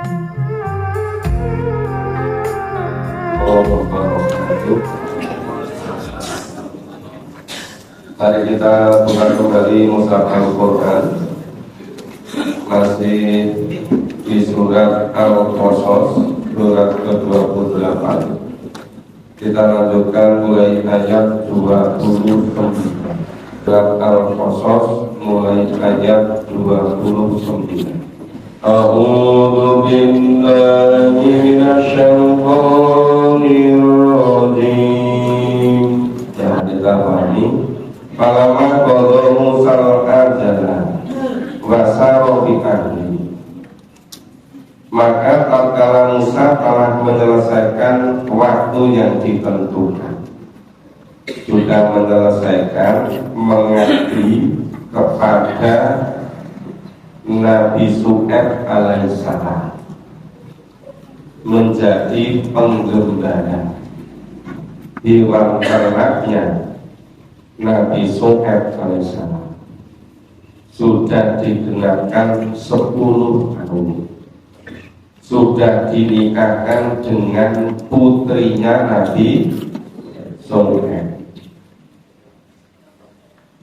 Mari kita buka kembali mushaf Al-Quran. Masih di surat Al-Qasas, surat ke-28. Kita lanjutkan mulai ayat 29. Surat Al-Qasas mulai ayat 29. A'udzu billahi minasyaitonir rajim. Ya, dilawani. Falamma qada Musa al-ajala wa sara bi ahli. Maka tatkala Musa telah menyelesaikan waktu yang ditentukan, sudah menyelesaikan mengabdi kepada Nabi Syuaib alaihissalam, menjadi penggembala hewan ternaknya Nabi Syuaib alaihissalam. Sudah digenapkan 10 tahun, sudah dinikahkan dengan putrinya Nabi Syuaib.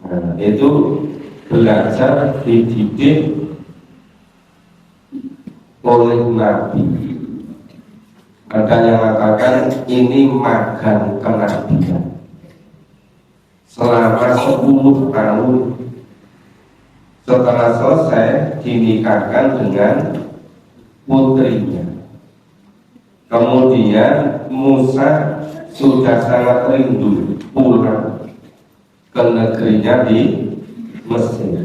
Nah, itu belajar dididik oleh Nabi. Ada yang mengatakan ini magang kenabian selama 10 tahun. Setelah selesai dinikahkan dengan putrinya. Kemudian Musa sudah sangat rindu pulang ke negerinya di Mesir.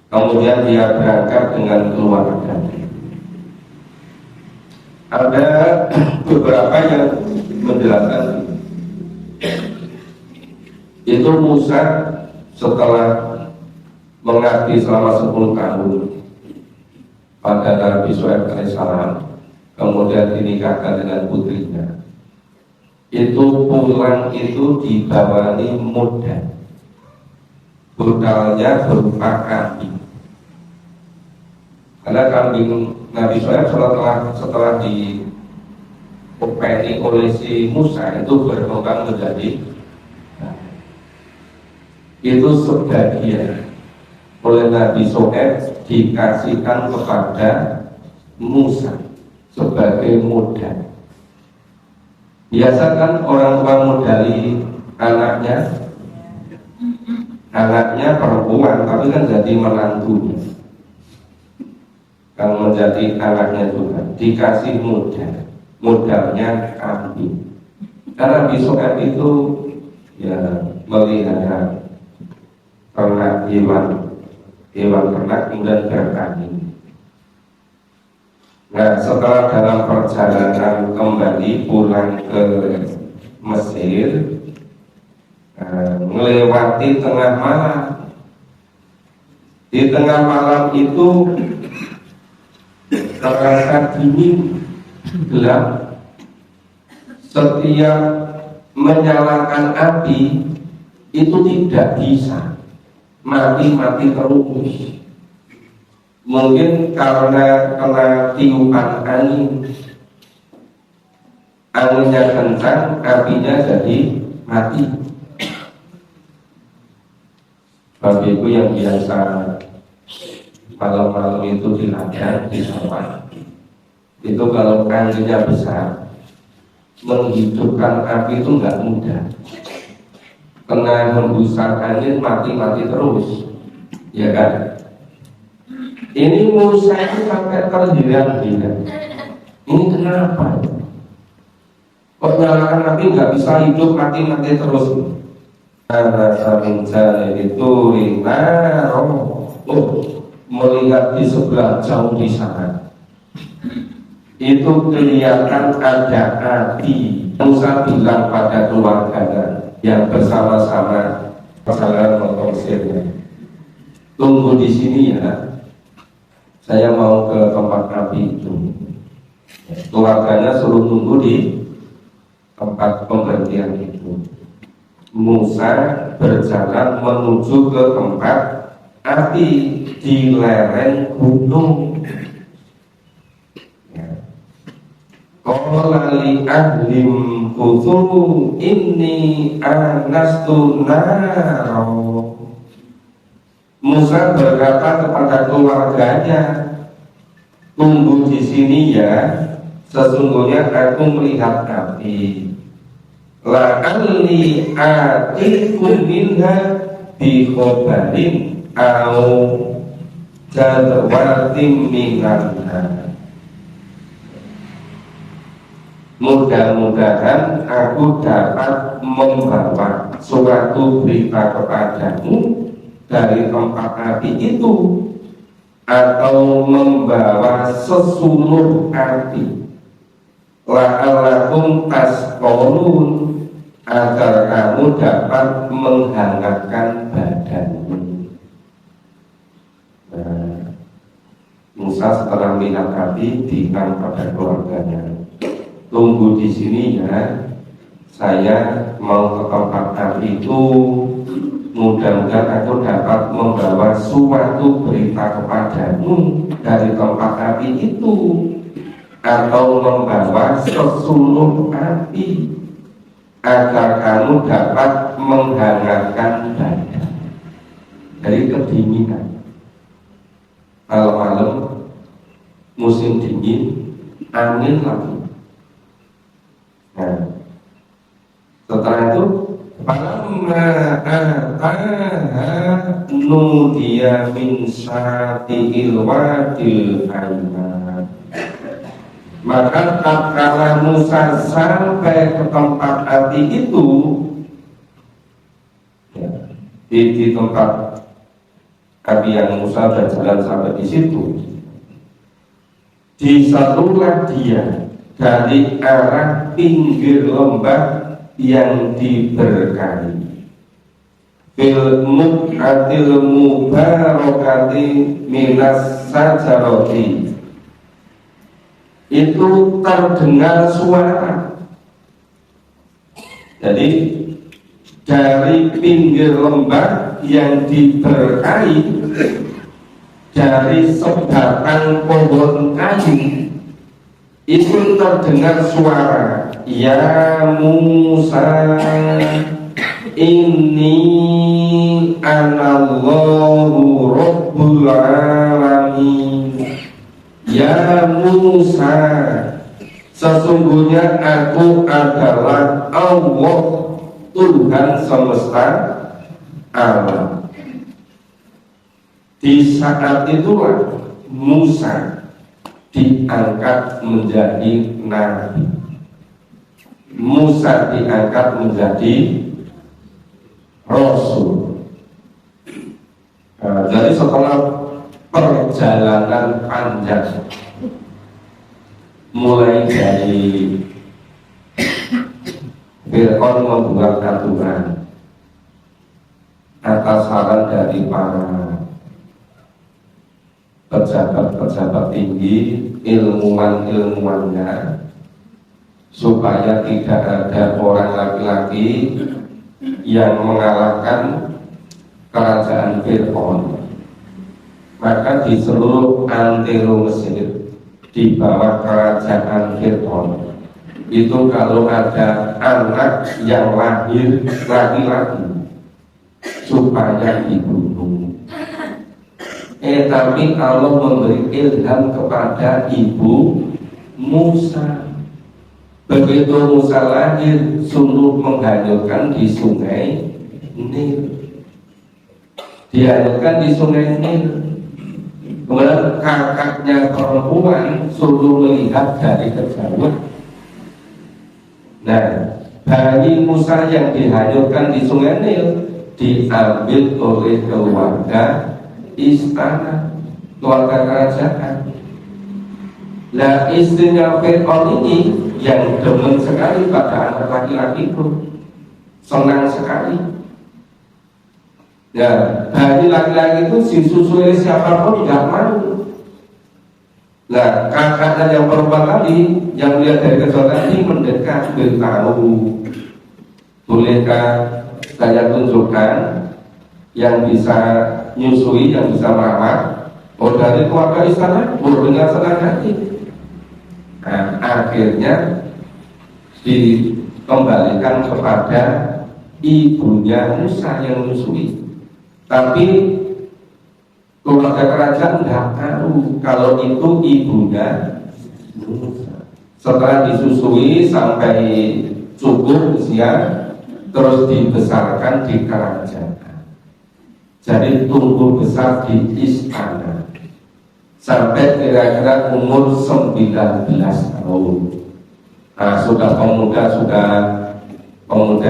Kemudian dia berangkat dengan keluarga. Ada beberapa yang menjelaskan itu Musa setelah mengabdi selama 10 tahun pada Nabi Syuaib alaihissalam, kemudian dinikahkan dengan putrinya. Itu pulang itu dibawani muda, bekalnya berupa kambing. Karena kambing Nabi Syuaib setelah diopeni oleh si Musa itu berkembang menjadi, itu sebagian oleh Nabi Syuaib dikasihkan kepada Musa sebagai modal. Biasa kan orang tua modali anaknya perempuan, tapi kan jadi menantunya, kan menjadi anaknya juga dikasih modalnya kambing. Karena Nabi Syuaib itu ya melihara ternak hewan ternak kemudian bertani. Nah, setelah dalam perjalanan kembali pulang ke Mesir, melewati tengah malam. Di tengah malam itu terasa dingin, gelap. Setiap menyalakan api itu tidak bisa, mati terus. Mungkin karena kena tiupan anginnya kencang, apinya jadi mati. Sebab itu yang biasa malam-malam itu di ladang, di sawah, itu kalau anginnya besar, menghidupkan api itu nggak mudah. Kena hembusan angin mati terus, ya kan? Ini Musa itu sampai terhilang-hilang. Ini kenapa? Kok nyalakan api nggak bisa hidup, mati terus? Karena saminjal itu melihat di sebelah jauh di sana, itu kelihatan ada api. Musa bilang pada keluarganya yang bersama-sama perjalanan mengusirnya, tunggu di sini ya, saya mau ke tempat api itu. Keluarganya suruh tunggu di tempat pemberhentian itu. Musa berjalan menuju ke tempat api di lereng gunung. qala li ahlim kuthu inni anastu naro. Musa berkata kepada keluarganya, tunggu di sini ya, sesungguhnya aku melihat api. La'alli atikum minha bi khobarin au jadwatin minanha. Mudah-mudahan aku dapat membawa suatu berita kepadamu dari tempat api itu, atau membawa sesuluh api. La'allakum tasqalun, agar kamu dapat menghangatkan badanmu. Nah, Musa setelah melihat api bilang pada keluarganya, tunggu di sini ya, saya mau ke tempat api itu, mudah-mudahan aku dapat membawa suatu berita kepadamu dari tempat api itu, atau membawa sesuluh api, agar kamu dapat menghangatkan badan dari kedinginan. Malam-malam musim dingin, angin lagi. Nah, setelah itu falamma ataha nudiya min syati'il wadil ayman. Maka tatkala Musa sampai ke tempat api itu, ya, di tempat api yang Musa berjalan sampai di situ, disatulah dia dari arah pinggir lembah yang diberkahi. Fil muqatil mubarakati minas sajaroti, itu terdengar suara. Jadi dari pinggir lembah yang diberkahi, dari sebatang pohon kayu, itu terdengar suara, ya Musa, inni anallahu rabbul alamin. Ya Musa, sesungguhnya aku adalah Allah, Tuhan semesta alam. Di saat itulah Musa diangkat menjadi nabi. Musa diangkat menjadi rasul. Jadi setelah perjalanan panjang, mulai dari Fir'aun membuat aturan atas saran dari para pejabat-pejabat tinggi, ilmuwan-ilmuwannya, supaya tidak ada orang laki-laki yang mengalahkan kerajaan Fir'aun. Maka di seluruh antero Mesir, di bawah kerajaan Fir'aun, itu kalau ada anak yang lahir laki-laki, supaya dibunuh. Tapi Allah memberi ilham kepada ibu Musa. Begitu Musa lahir, sungguh menghanyutkan di sungai Nil. Dihanyutkan di sungai Nil. Kemudian kakaknya perempuan suruh melihat dari kejauhan. Nah, bayi Musa yang dihanyutkan di sungai Nil diambil oleh keluarga istana, keluarga kerajaan. Nah, istrinya Fir'aun ini yang demen sekali pada anak laki-laki itu, senang sekali. Ya, bayi laki-laki itu disusui siapapun nggak mau. Nah, kakaknya yang perempuan tadi yang lihat dari kejauhan ini mendekat, beritahu, bolehkah saya tunjukkan yang bisa nyusui, yang bisa merawat? Oh, dari keluarga istana, dengan senang hati. Nah, akhirnya dikembalikan kepada ibunya Musa yang menyusui. Tapi keluarga kerajaan nggak tahu kalau itu ibunya Musa. Setelah disusui sampai cukup usia, terus dibesarkan di kerajaan. Jadi tumbuh besar di istana sampai kira-kira umur 19 tahun. Nah, sudah pemuda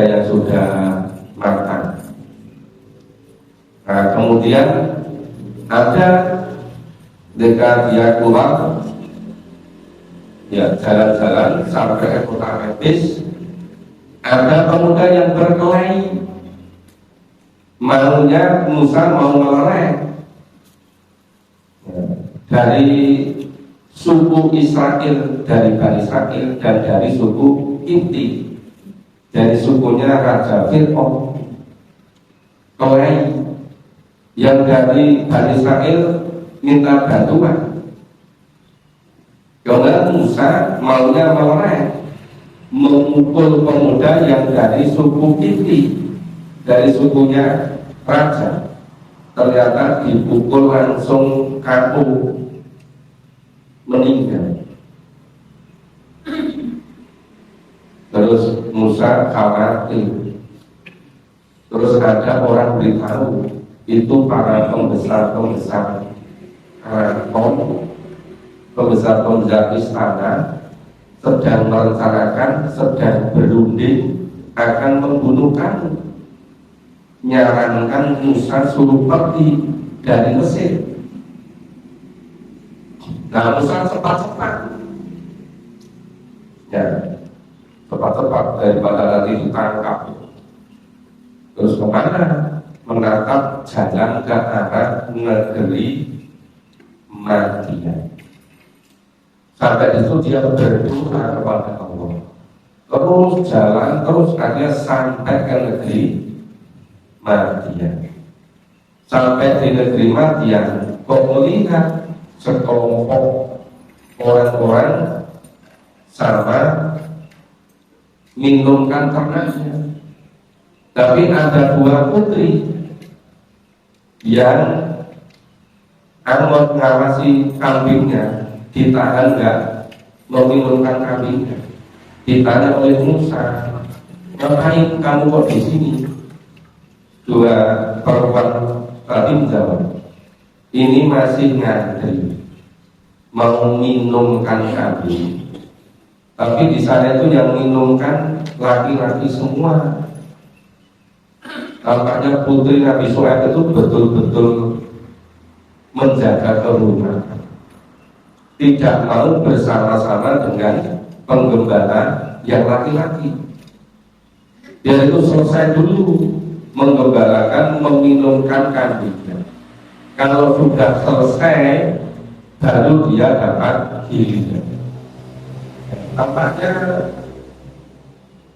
yang sudah matang. Nah, kemudian ada ketika dia keluar, ya jalan-jalan sampai ke kota Memphis, ada pemuda yang berkelahi, maunya Musa mau melereng. Dari suku Israel, dari Bani Israel, dan dari suku Inti, dari sukunya Raja Fir'aun. Kelahi. Yang dari Bani Israel minta bantuan. Karena Musa maunya melereng, memukul pemuda yang dari suku Inti, dari sukunya raja. Ternyata dipukul langsung kaku, meninggal. Terus Musa khawatir. Terus ada orang beritahu, itu para pembesar-pembesar keraton, pembesar-pembesar istana sedang merencanakan, sedang berunding akan membunuh kamu. Nyarankan Musa suruh pergi dari Mesir. Nah, Musa cepat-cepat, ya, cepat-cepat daripada nanti ditangkap. Terus kemana? Menatap jalan ke arah negeri Madian. Sampai itu dia berdoa kepada Allah. Terus jalan, terus akhirnya sampai ke negeri Madian. Sampai di negeri Madian, kok melihat sekelompok orang-orang sama minumkan ternaknya. Tapi ada dua putri yang anggot ngawasi kambingnya, ditahan nggak meminumkan kambingnya. Ditanya oleh Musa, ngapain kamu kok di sini? Dua perempuan tadi menjawab, ini masih ngantri mau minumkan kambing. Tapi di sana itu yang minumkan laki-laki semua. Tampaknya putri Nabi Shu'aib itu betul-betul menjaga kehormatan, tidak mau bersama-sama dengan penggembala yang laki-laki. Dia itu selesai dulu menggembalakan, meminumkan kambingnya. Kalau sudah selesai, baru dia dapat giliran. Tampaknya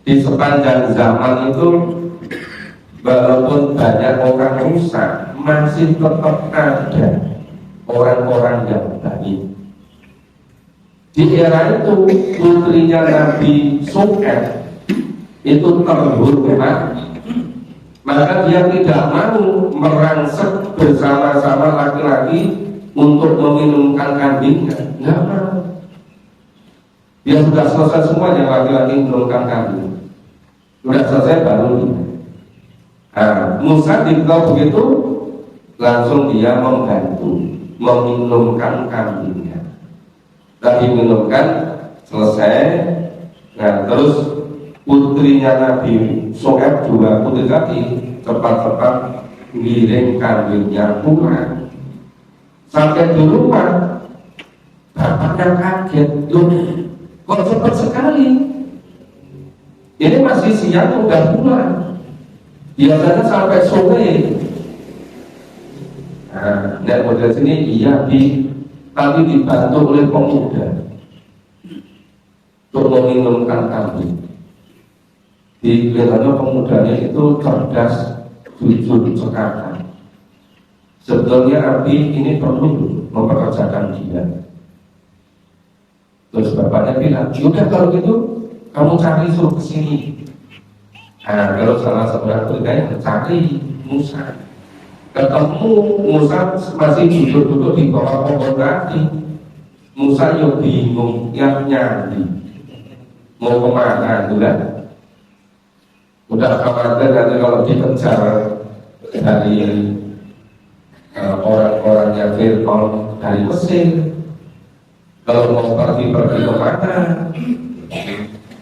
di sepanjang zaman itu, walaupun banyak orang rusak, masih tetap ada orang-orang yang baik. Di era itu putrinya Nabi Shu'aib itu terhormat, maka dia tidak mau merangsek bersama-sama laki-laki untuk meminumkan kambingnya. Nggak mau. Dia sudah selesai semuanya, laki-laki minumkan kambing. Sudah selesai baru dia. Nah, Musa diberitahu begitu, langsung dia membantu meminumkan kambingnya. Tadi minumkan selesai. Nah, terus putrinya Nabi Shu'aib, dua putri tadi, cepat-cepat ngiring kambingnya pulang. Sampai di rumah, bapaknya kaget, loh, kok cepat sekali? Ini masih siang udah pulang. Biasanya sampai sore. Nah, dan model sini tapi dibantu oleh pemuda untuk meminumkan kambing. Di kelihatannya pemudanya itu cerdas, jujur, cekatan. Sebetulnya Nabi ini perlu mempekerjakan dia. Terus bapaknya bilang, yaudah kalau gitu kamu cari suruh kesini. Nah, kalau salah seorang bergaya cari Musa, ketemu Musa masih duduk-duduk di bawah pohon tadi. Musa yo bingung, yang nyari mau kemana itu kan? Udah khawatir nanti kalau dikejar dari orang-orangnya Fir'aun dari Mesir, kalau mau pergi kemana?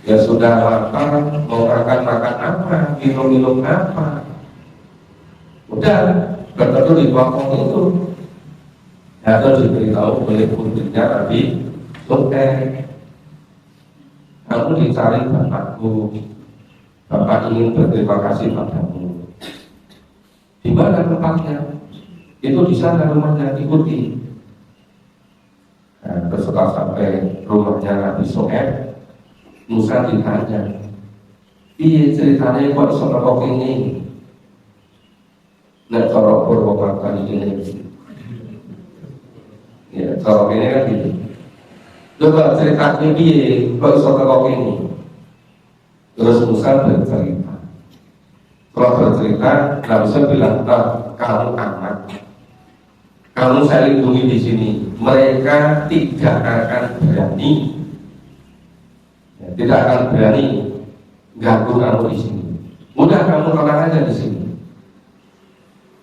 Ya sudah lapar, mau makan apa, minum apa? Udah bertemu di bawah itu. Atau diberitahu oleh putrinya Nabi Shu'aib, kamu dicari bapakku, bapak ingin berterima kasih padamu. Di mana tempatnya? Itu di sana rumahnya, ikuti. Nah, setelah sampai rumahnya Nabi Shu'aib, Musa ditanya, iya ceritanya kok iso kok ini? Nek cara Purwokerto ini, ya cara ini kan gitu. Coba ceritanya iya kok iso kok ini? Terus Musa bercerita. Setelah bercerita, Nabi Musa bilang, kamu aman, kamu saya lindungi di sini. Mereka tidak akan berani. Tidak akan berani ganggu kamu di sini. Udah kamu tenang aja di sini.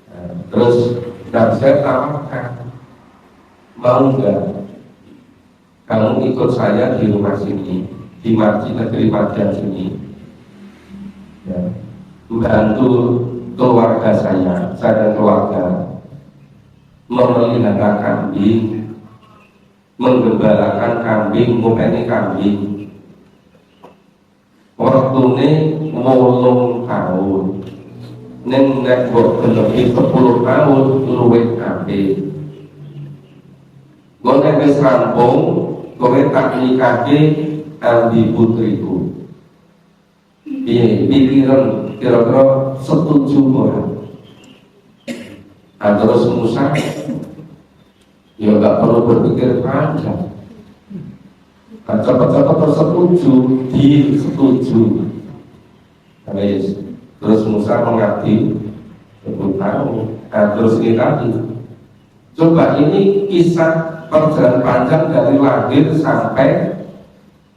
Nah, terus dan saya tawarkan, mau nggak kamu ikut saya di rumah sini, di masjid negeri Madian sini, ya, membantu keluarga saya dan keluarga memelihara kambing, menggembalakan kambing, ngopeni kambing. Waktune 8 tahun, neng nek mbok lebih 10 tahun luwih apik. Gue nek wis rampung, kowe tak nikahke ambi putriku. Piye pikiran kira-kira setuju ora? Nah, terus Musa ya nggak perlu berpikir panjang. Cepat-cepat tersetuju, disetuju. Terus Musa mengabdi 10 tahun. Nah, terus ini tadi, coba ini kisah perjalanan panjang dari lahir sampai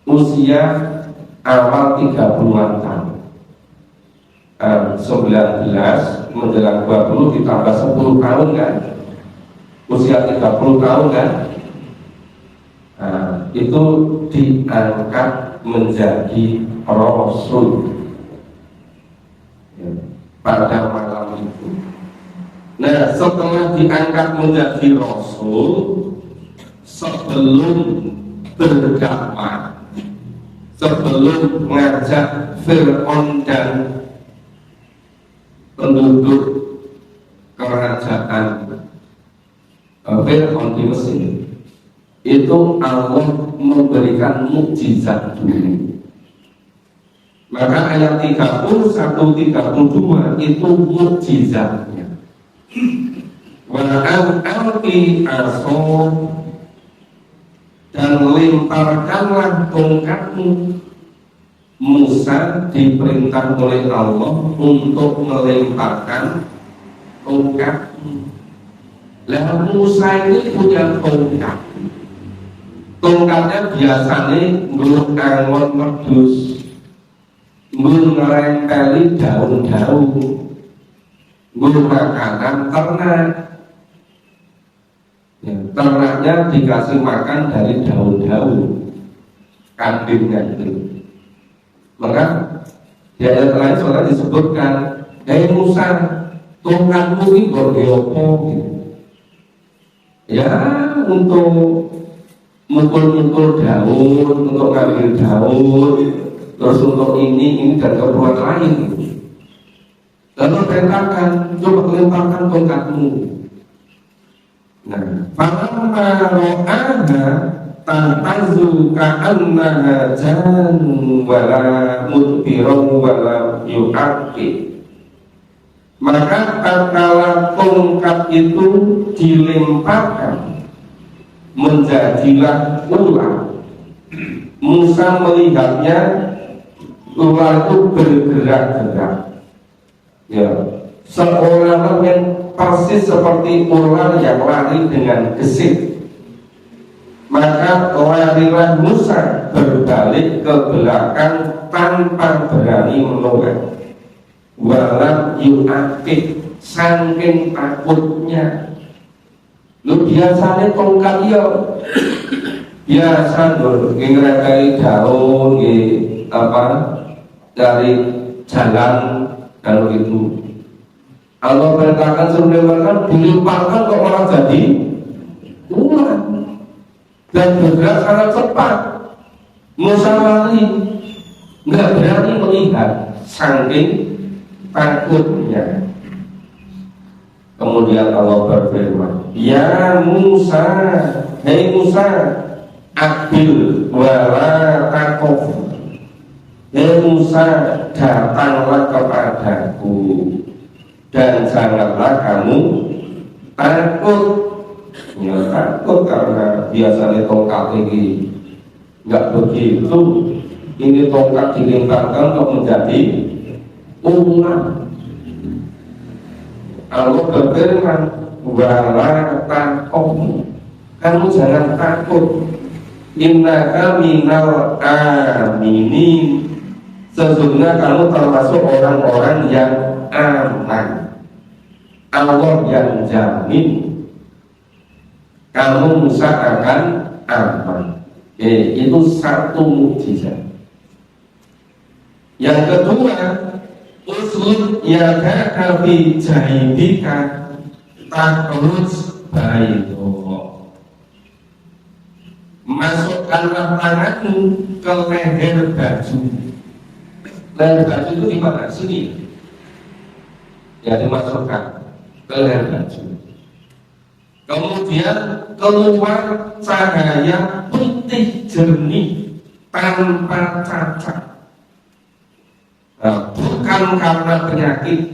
usia awal 30-an tahun. 19 menjelang 20 ditambah 10 tahun kan, usia 30 tahun kan. Nah, itu diangkat menjadi Rasul ya, pada malam itu. Nah, setelah diangkat menjadi Rasul, sebelum berdakwah, sebelum mengajak Fir'aun dan penduduk kerajaan Fir'aun di Mesir, itu Allah memberikan mukjizat dulu. Maka ayat 31, 32 itu mukjizatnya. Wa alqi aso, dan lemparkanlah tongkatmu. Musa diperintah oleh Allah untuk melemparkan tongkatmu. Lalu Musa ini punya tongkat. Tongkatnya biasanya ngurut angon medus, ngerempeli daun-daun, ngurut makanan ternak. Ya, ternaknya dikasih makan dari daun-daun, kambingnya itu. Maka di ayat lain soalnya disebutkan, hei Musa, tongkatmu ini bergeopo gitu. Ya, untuk mukul-mukul daun, untuk ngambil daun, terus untuk ini dan keperluan lain. Lalu perintahkan, coba lemparkan tongkatmu. Nah, falamma ra'aha tantazu ka'annaha janun wala mudbiran wala yu'aqib. Maka tatkala tongkat itu dilemparkan, menjadilah ular Musa melihatnya ular itu bergerak-gerak, ya, seolah-olah yang persis seperti ular yang lari dengan gesit. Maka larilah Musa berbalik ke belakang tanpa berani menoleh. Walam yu'akid, saking takutnya. Lu biasanya tongkat ya biasa ngerekai daun apa dari jalan kalau itu. Allah perintahkan suruh dilemparkan, dilemparkan kok malah jadi ular dan bergerak sangat cepat. Musa lari, nggak berani melihat, saking takutnya. Kemudian Allah berfirman, ya Musa, hei Musa, akbil wala takof. Hei Musa, datanglah kepadaku dan janganlah kamu takut. Ya takut karena biasanya tongkat ini nggak begitu. Ini tongkat dilemparkan kok menjadi ular. Allah berfirman, wala takof, kamu jangan takut. Innaka minal aminin, sesungguhnya kamu termasuk orang-orang yang aman. Allah yang jamin kamu Musa akan aman. Itu satu mukjizat. Yang kedua, uslud yadaka fi jaibika takhruj baydo. Masukkanlah tanganmu ke leher baju. Leher baju itu di mana? Sini. Ya, dimasukkan ke leher baju. Kemudian keluar cahaya putih jernih tanpa cacat. Nah, bukan karena penyakit,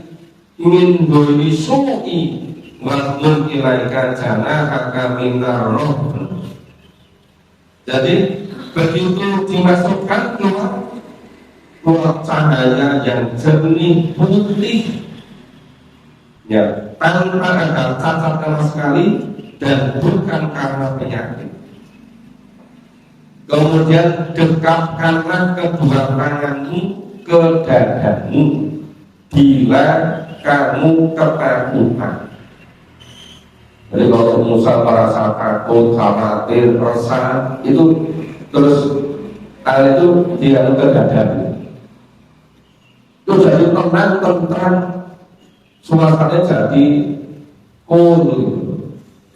min doi su'i wa'mun ilaika janahaka minar roh. Jadi begitu dimasukkan keluar cahaya yang jernih putih, ya, tanpa ada cacat sama sekali dan bukan karena penyakit. Kemudian dekapkanlah kedua tanganmu ke dadamu bila kamu ketakutan. Jadi kalau Musa merasa takut, khawatir, resah, itu terus hal itu dilakukan ke dadamu. Itu jadi tenang, tentram, suasananya jadi cool,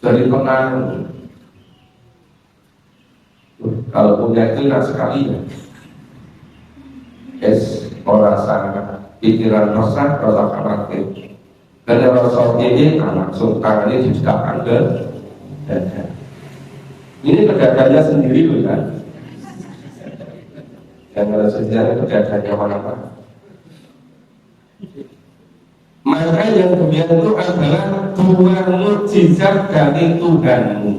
jadi tenang. Kalau punya itu enak sekali ya. Orang sangat pikiran resah, rasa khawatir. Dan rasa ini langsung tangannya dijedakkan ke dada. Ini ke dadanya sendiri loh kan. Yang ada sejarah ke dadanya mana-mana. Maka yang kemudian itu adalah dua mukjizat dari Tuhanmu.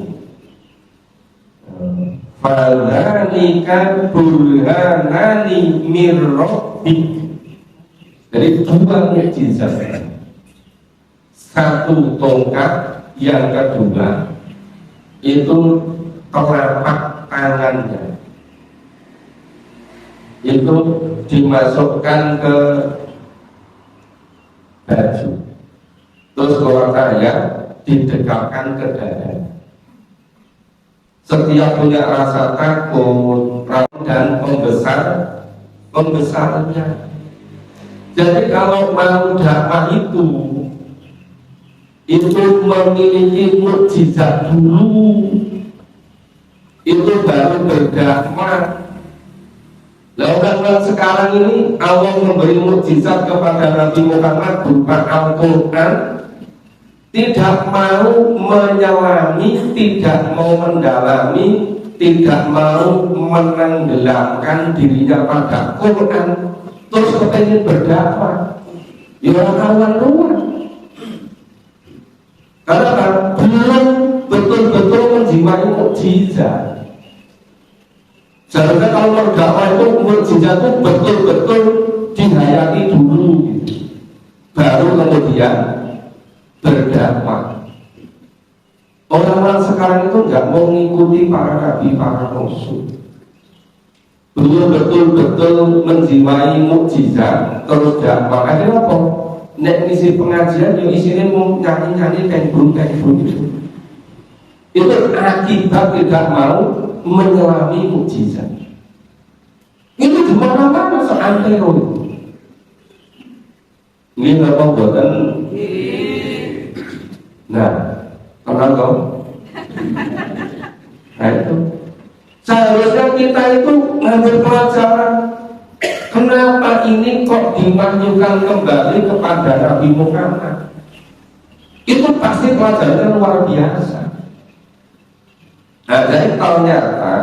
Falanika burhanani mirrobbik. Jadi dua mukjizat. Satu tongkat, yang kedua itu telapak tangannya. Itu dimasukkan ke baju. Terus keluar cahaya didekapkan ke dada. Setiap punya rasa takut dan pembesarnya. Jadi kalau mau dakwah itu memiliki mukjizat dulu, itu baru berdakwah. Lalu sekarang ini Allah memberi mukjizat kepada Nabi Muhammad berupa Al-Quran, tidak mau menyelami, tidak mau mendalami, tidak mau menenggelamkan dirinya pada Quran, terus kepengen berdakwah. Ya orang luar. Karena belum betul-betul menjiwai mukjizat. Seharusnya kalau berdakwah itu mukjizat itu betul-betul dihayati dulu gitu. Baru kemudian berdakwah. Orang-orang sekarang itu nggak mau mengikuti para nabi, para rasul. Belum betul-betul menjiwai mukjizat terus dakwah. Akhirnya apa? Nek ngisi pengajian yang isinya mau nyanyi-nyanyi tenbrung gitu. Itu akibat tidak mau menyelami mukjizat. Itu di mana-mana seantero itu. Ini apa buatan? Nah, kenal kau? Nah itu. Seharusnya kita itu ngambil pelajaran. Kenapa ini kok dimajukan kembali kepada Nabi Muhammad? Itu pasti pelajarannya luar biasa. Nah, jadi ternyata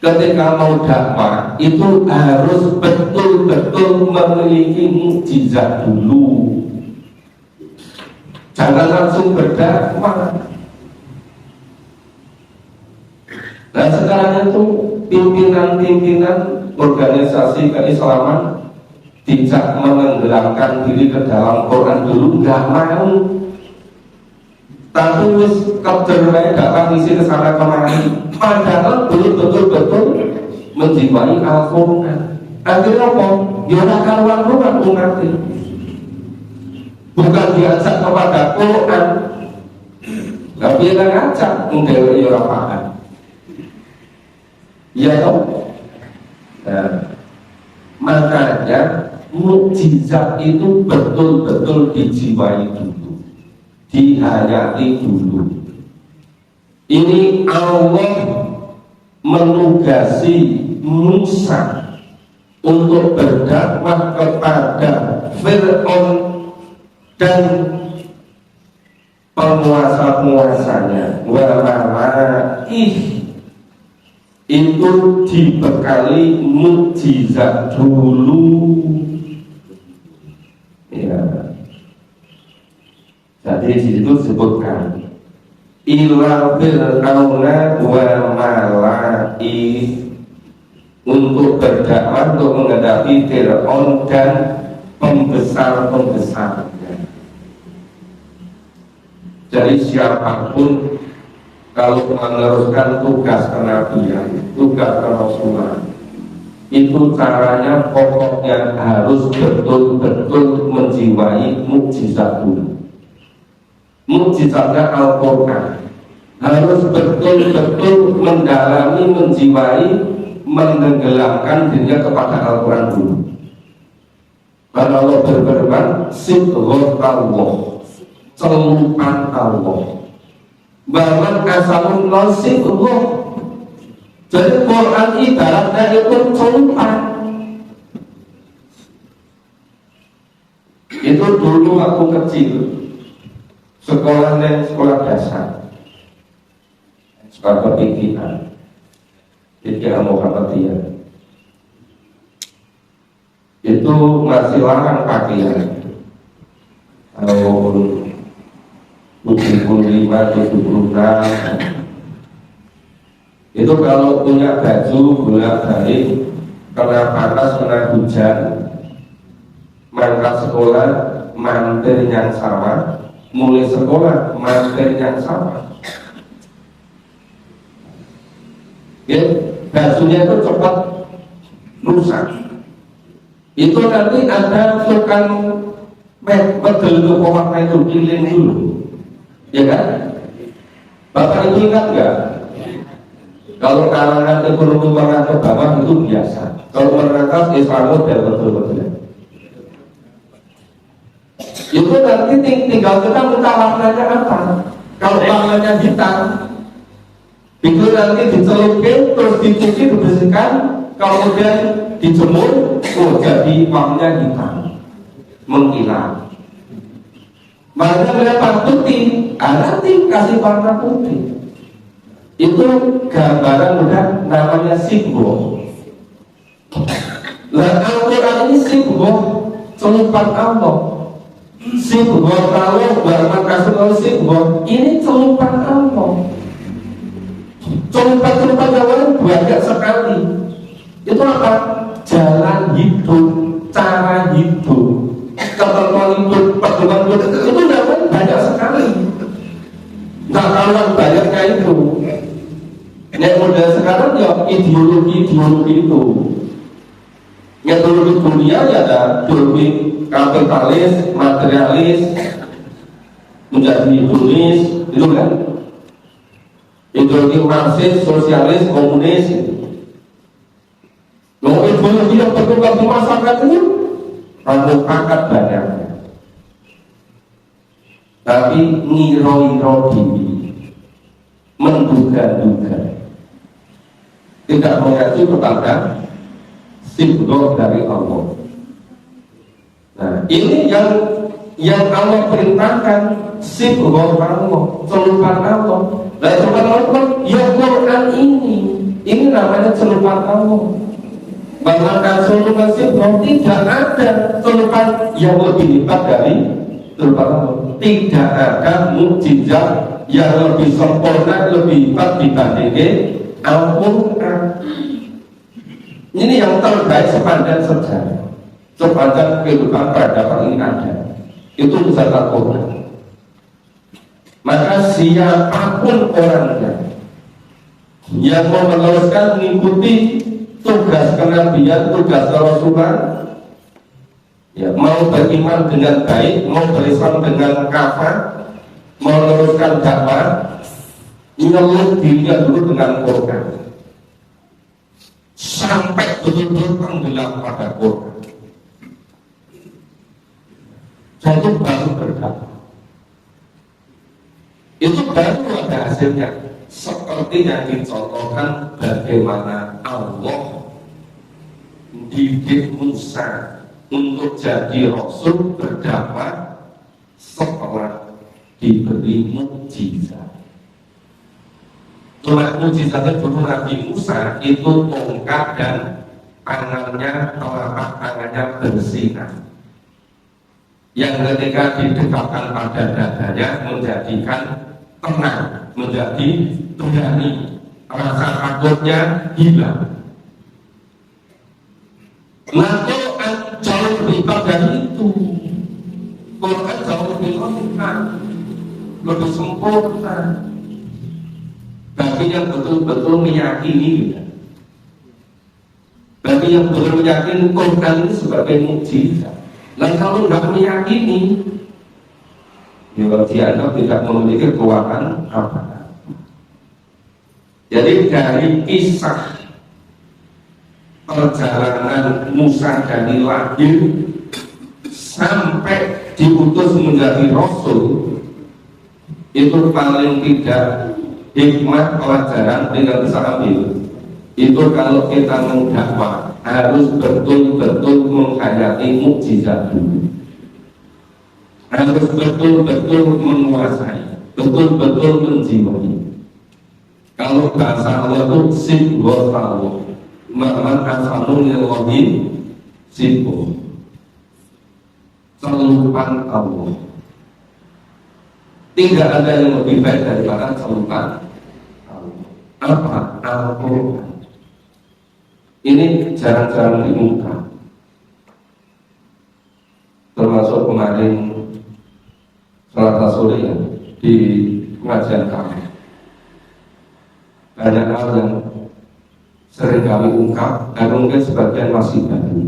ketika mau dakwah itu harus betul-betul memiliki mukjizat dulu. Jangan langsung berdakwah. Nah sekarang itu pimpinan-pimpinan organisasi keislaman tidak menenggelamkan diri ke dalam Quran dulu, nggak mau. Tapi wis kecerdasan datang isi ke sana kemari, padahal belum betul-betul menjiwai Al-Quran. Akhirnya apa? Dia akan ruang-ruang umat ini. Bukan diajak kepada Quran, tapi dia ngajak mendewa Eropa. Ya toh? Nah, makanya mukjizat itu betul-betul dijiwai dulu, dihayati dulu. Ini Allah menugasi Musa untuk berdakwah kepada Fir'aun dan penguasa-penguasanya. Wa malaih itu dibekali mukjizat dulu. Ya. Jadi di situ disebutkan ila fir'auna wa malaih, untuk berdakwah untuk menghadapi Fir'aun dan pembesar-pembesarnya. Jadi siapapun kalau meneruskan tugas kenabian, tugas kerasulan, itu caranya pokoknya harus betul-betul menjiwai mukjizat dulu. Mukjizatnya Al-Quran harus betul-betul mendalami, menjiwai, menenggelamkan dirinya kepada Al-Quran dulu. Karena Allah berfirman, sidghot Allah, celupan Allah. Bahkan asalun nasib Allah. Jadi Quran ibaratnya itu celupan. Itu dulu waktu kecil, sekolahnya sekolah dasar, sekolah perpikiran, pikiran Muhammadiyah. Itu masih larang pakaian tahun 75, 76. Itu kalau punya baju bolak-balik, kena panas, kena hujan, mangkat sekolah, mampir yang sama, mulai sekolah, mampir yang sama. Ya, bajunya itu cepat rusak. Itu nanti ada tukang bedel itu pewarna itu kilin dulu. Ya kan? Bapak itu ingat nggak? Kalau kalangan ekonomi menengah ke bawah itu biasa. Kalau menengah ke atas Islam model betul-betul. Itu nanti tinggal kita minta warnanya apa. Kalau warnanya hitam, itu nanti dicelupin, terus dicuci, dibersihkan, kemudian dijemur, jadi warnanya hitam, mengkilat. Makanya berapa putih, nanti kasih warna putih. Itu gambaran udah namanya simbol. Nah, Al-Quran ini simbol celupan Allah. Simbol Allah, bahkan kasih simbol ini celupan Allah. Celupan-celupan yang lain banyak sekali. Itu apa? Jalan hidup, cara hidup, ketentuan hidup, pedoman hidup itu namanya banyak sekali. Nggak kalah banyaknya itu. Yang model sekarang ya ideologi itu. Ideologi dunia ya ada ideologi kapitalis, materialis, menjadi hedonis, itu kan? Ideologi Marxis, sosialis, komunis. Ideologi yang berkembang di masyarakat ini pakat banyaknya. Tapi ngiro-ngiro diri, menduga-duga, tidak mengacu kepada simbol dari Allah. Nah, ini yang Allah perintahkan, simbol Allah, celupan Allah. Nah, celupan Allah, ya Quran ini namanya celupan Allah. Bahkan celupan simbol tidak ada celupan yang lebih hebat dari celupan Allah. Tidak ada mukjizat yang lebih sempurna, lebih hebat dibandingkan Al-Quran. Ini yang terbaik sepanjang sejarah, sepanjang kehidupan peradaban ini ada. Itu besar Al-Quran. Maka siapapun orangnya yang mau meneruskan mengikuti tugas kenabian, tugas kerasulan, ya, mau beriman dengan baik, mau berislam dengan kafir, mau meneruskan dakwah, nyeluk dirinya dulu dengan Quran sampai betul-betul tenggelam pada Quran. Jadi baru berdakwah. Itu baru ada hasilnya. Seperti yang dicontohkan bagaimana Allah didik Musa untuk jadi Rasul berdakwah setelah diberi mukjizat. Cuma mukjizatnya dulu Nabi Musa itu tongkat dan tangannya, telapak tangannya bersinar, yang ketika didekatkan pada dadanya menjadikan tenang, menjadi berani, rasa takutnya hilang. Nah, Quran jauh lebih dari itu. Quran jauh lebih lengkap, lebih sempurna. Bagi yang betul-betul meyakini, bagi yang betul meyakini Quran ini sebagai mukjizat. Dan kalau tidak meyakini, ya kalau dianggap tidak memiliki kekuatan apa. Jadi dari kisah perjalanan Musa dari lahir sampai diutus menjadi Rasul, itu paling tidak hikmah pelajaran dengan bisa ambil. Itu kalau kita mendakwah harus betul-betul menghayati mukjizat dulu, harus betul-betul menguasai, betul-betul menjiwai. Kalau bahasa Allah itu simbol Allah, man asamun lillahi simbol, celupan Allah. Tidak ada yang lebih baik daripada celupan Allah. Apa? Al-Quran. Ini jarang-jarang diungkap. Termasuk kemarin Selasa sore ya, di pengajian kami. Banyak hal yang sering kami ungkap dan mungkin sebagian masih baru.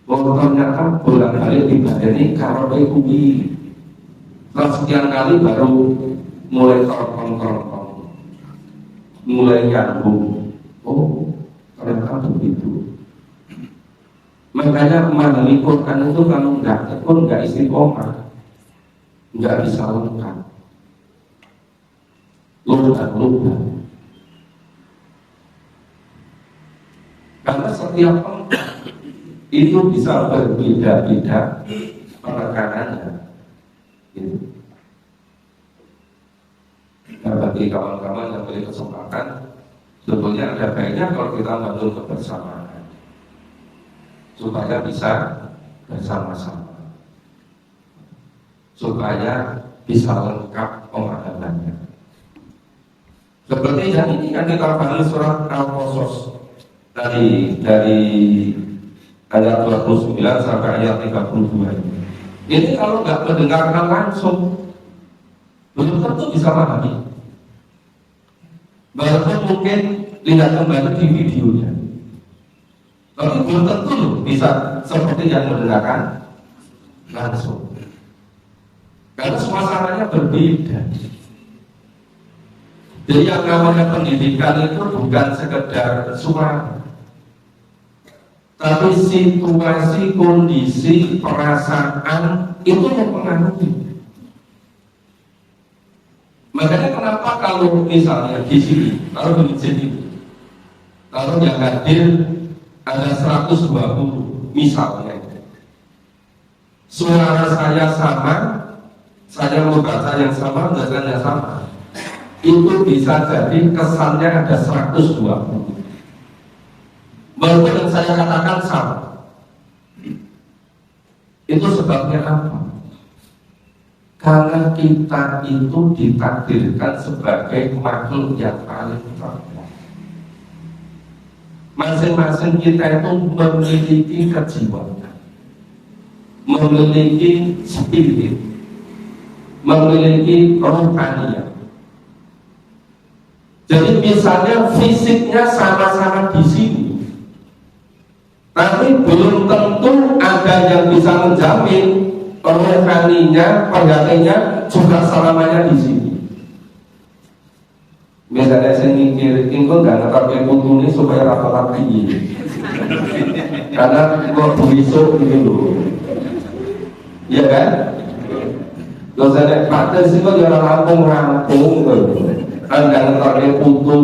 Ternyata bolak-balik dibadani karo kuwi. Setelah sekian kali baru mulai terpong-terpong, mulai nyambung. Oh, ternyata begitu. Makanya memahami Quran itu kalau nggak istiqomah, nggak bisa lengkap. Lupa. Karena setiap tempat itu bisa berbeda-beda penekanannya. Nah, bagi kawan-kawan yang beri kesempatan, sebetulnya ada baiknya kalau kita bangun kebersamaan supaya bisa bersama-sama, supaya bisa lengkap pemahamannya, Seperti yang ini kan kita bahas surat Al-Qasas dari ayat 29 sampai ayat 32. Ini kalau nggak mendengarkan langsung belum tentu bisa memahami. Walaupun mungkin lihat kembali di videonya, tapi belum tentu loh bisa seperti yang mendengarkan langsung. Karena suasananya berbeda. Jadi yang namanya pendidikan itu bukan sekedar suara, tapi situasi, kondisi, perasaan itu mempengaruhi. Makanya kenapa kalau misalnya di sini, kalau di sini, kalau yang hadir ada 120 misalnya, suara saya sama, saya membaca yang sama, bacanya sama, itu bisa jadi kesannya ada 120. Walaupun yang saya katakan sama. Itu sebabnya apa? Karena kita itu ditakdirkan sebagai makhluk yang paling terbaik. Masing-masing kita itu memiliki kejiwaan, memiliki spirit, memiliki rohaniat. Jadi misalnya fisiknya sama-sama di sini, tapi belum tentu ada yang bisa menjamin rohaninya, perhatiannya juga selamanya di sini. Misalnya saya mikir, ini nggak ngetapin putu ini supaya rata-rata tinggi, karena kok besok gitu loh, iya kan? Terus saya pakai sih kok orang rampung gitu. Kan nggak ngetar putu,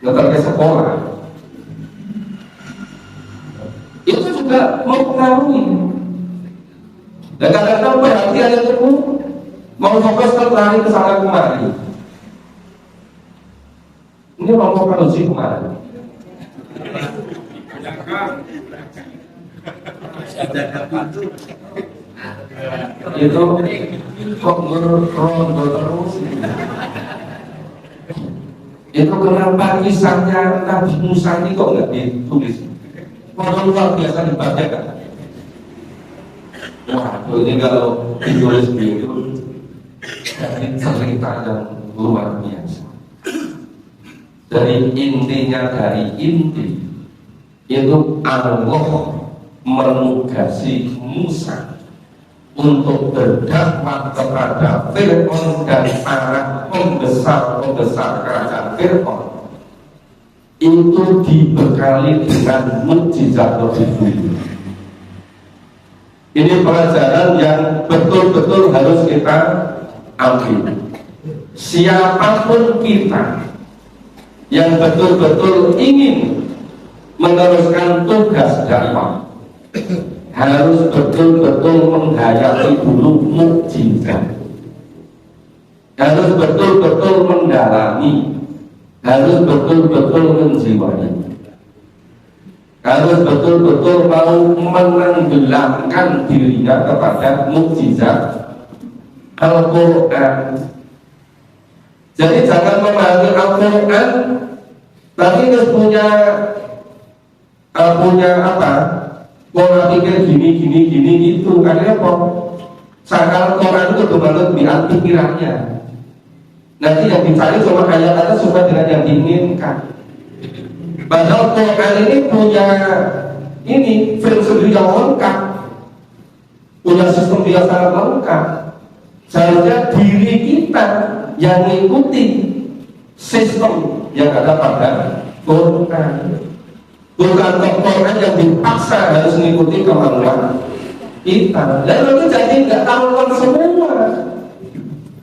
ngetar sekolah, itu juga mempengaruhi. Dan kadang-kadang perhatian itu mau fokus lari ke sana kemari. Ini mau fokus sih kemari. Itu kok berondo terus. Itu kenapa kisahnya Nabi Musa ini kok nggak ditulis? Waduh, luar biasa dibacakan. Wah, ini kalau ditulis begitu, jadi cerita yang luar biasa. Dari intinya, dari inti itu Allah menugasi Musa untuk berdakwah kepada Fir'aun dan para pembesar-pembesar kerajaan Fir'aun. Itu dibekali dengan mukjizat lebih. Ini pelajaran yang betul-betul harus kita ambil. Siapapun kita yang betul-betul ingin meneruskan tugas dakwah, harus betul-betul menghayati dulu mukjizat, harus betul-betul mendalami, harus betul-betul menjiwai, harus betul-betul mau menenggelamkan dirinya kepada mukjizat Al-Quran. Jadi jangan memahami Al-Quran tapi terus punya apa? Pola pikir gini gitu. Akhirnya kok seakan Quran itu betul-betul biar pikirannya. Nanti yang dicari cuma ayat-ayat sesuai dengan yang diinginkan. Padahal Quran ini punya filosofi yang lengkap, punya sistem dia sangat lengkap. Seharusnya diri kita yang mengikuti sistem yang ada pada Quran. Bukan Quran yang dipaksa harus mengikuti kemauan kita. Dan itu jadi nggak karuan semua.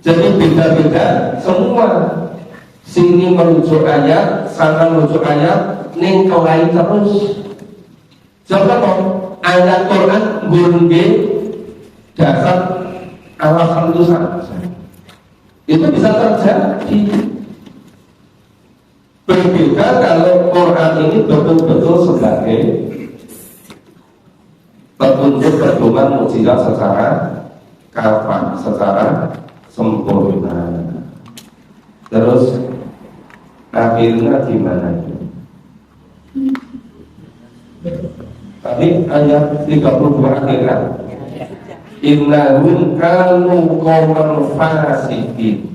Jadi beda-beda semua. Sini merujuk ayat, sana merujuk ayat, ning kelain terus. Coba kok ayat Quran gurunge dasar alasan itu saja. Itu bisa terjadi. Berbeda kalau Quran ini betul-betul sebagai petunjuk pedoman mukjizat secara kafah, secara sempurna. Terus akhirnya gimana? Tadi ayat 32 akhirat, innahum kanu qauman fasiqin.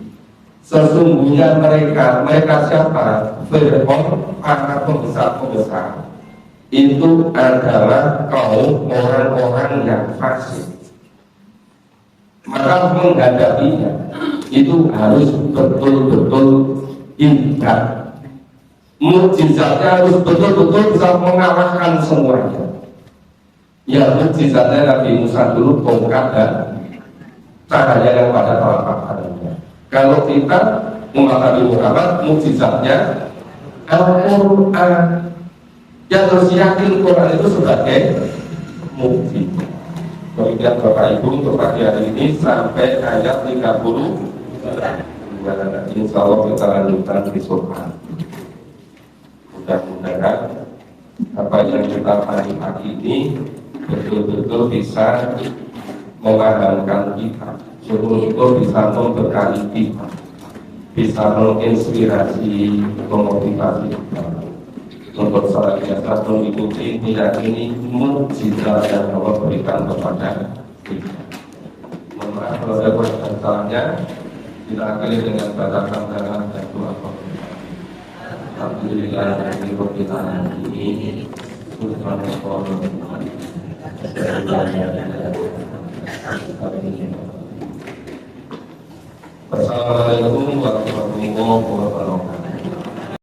Sesungguhnya mereka siapa? Fir'aun, para pembesar-pembesar itu adalah kaum orang-orang yang fasik. Maka menghadapinya itu harus betul-betul ingat. Mukjizatnya harus betul-betul bisa mengalahkan semuanya. Ya, mukjizatnya Nabi Musa dulu tongkat dan cahaya yang pada telapak tangannya. Kalau kita umat Nabi Muhammad, mukjizatnya Al-Quran. Yang harus yakin Quran itu sebagai mukjizat. Kemudian Bapak Ibu untuk pagi hari ini sampai ayat 30. Insya Allah kita lanjutkan besok. Mudah-mudahan apa yang kita pahami pagi ini betul-betul bisa memahamkan kita, betul-betul bisa memberkati kita, bisa menginspirasi, memotivasi kita untuk senantiasa mengikuti meyakini mukjizat yang Allah berikan kepada kita. Mohon maaf kalau ada kesalahannya. Kita akhiri dengan baca hamdalah dan doa. Alhamdulillah rabbil alamin. Assalamualaikum warahmatullahi wabarakatuh.